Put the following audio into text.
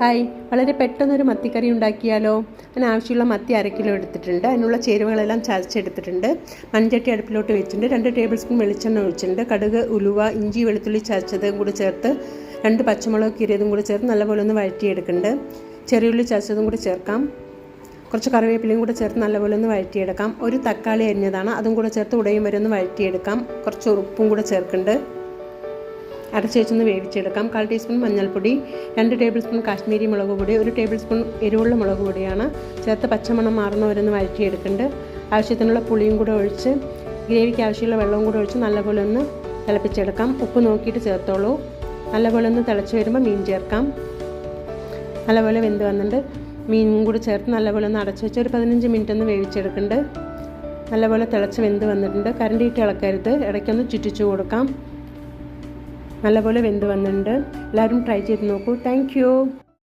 Hi, വളരെ പെട്ടെന്നൊരു മത്തിക്കറി ഉണ്ടാക്കിയാലോ? അതിനാവശ്യമുള്ള മത്തി 1/2 കിലോ എടുത്തിട്ടുണ്ട്. അതിനുള്ള ചേരുവകളെല്ലാം ചതച്ചെടുത്തിട്ടുണ്ട്. മൺചട്ടി അടുപ്പിലോട്ട് വെച്ചിട്ടുണ്ട്. 2 ടേബിൾ സ്പൂൺ വെളിച്ചെണ്ണ ഒഴിച്ചിട്ടുണ്ട്. കടുക്, ഉലുവ, ഇഞ്ചി, വെളുത്തുള്ളി ചതച്ചതും കൂടി ചേർത്ത് 2 പച്ചമുളക് കീറിയതും കൂടി ചേർത്ത് നല്ലപോലെ ഒന്ന് വഴറ്റിയെടുക്കുന്നുണ്ട്. ചെറിയുള്ളി ചതച്ചതും കൂടി ചേർക്കാം. കുറച്ച് കറിവേപ്പിലയും കൂടെ ചേർത്ത് നല്ലപോലെ ഒന്ന് വഴറ്റിയെടുക്കാം. ഒരു തക്കാളി അരിഞ്ഞതാണ്, അതും കൂടെ ചേർത്ത് ഉടയും വരെ ഒന്ന് വഴറ്റിയെടുക്കാം. കുറച്ച് ഉപ്പും കൂടെ ചേർക്കുന്നുണ്ട്. അടച്ച് വെച്ചൊന്ന് വേവിച്ചെടുക്കാം. 1/4 ടീസ്പൂൺ മഞ്ഞൾപ്പൊടി, 2 ടേബിൾ സ്പൂൺ കാശ്മീരി മുളക് പൊടി, 1 ടേബിൾ സ്പൂൺ എരിവുള്ള മുളക് പൊടിയാണ് ചേർത്ത് പച്ചമണം മാറുന്നവരൊന്ന് വഴറ്റിയെടുക്കുന്നുണ്ട്. ആവശ്യത്തിനുള്ള പുളിയും കൂടെ ഒഴിച്ച് ഗ്രേവിക്ക് ആവശ്യമുള്ള വെള്ളവും കൂടെ ഒഴിച്ച് നല്ലപോലെ ഒന്ന് തിളപ്പിച്ചെടുക്കാം. ഉപ്പ് നോക്കിയിട്ട് ചേർത്തോളൂ. നല്ലപോലെ ഒന്ന് തിളച്ച് വരുമ്പോൾ മീൻ ചേർക്കാം. നല്ലപോലെ വെന്ത് വന്നിട്ടുണ്ട്. മീനും കൂടി ചേർത്ത് നല്ലപോലെ ഒന്ന് അടച്ച് വെച്ച് ഒരു 15 മിനിറ്റ് ഒന്ന് വേവിച്ചെടുക്കുന്നുണ്ട്. നല്ലപോലെ തിളച്ച് വെന്ത് വന്നിട്ടുണ്ട്. കരണ്ടിയിട്ട് ഇളക്കരുത്, ഇടയ്ക്കൊന്ന് ചുറ്റിച്ചു കൊടുക്കാം. നല്ലപോലെ വെന്ത് വന്നിട്ടുണ്ട്. എല്ലാവരും ട്രൈ ചെയ്ത് നോക്കൂ. Thank you.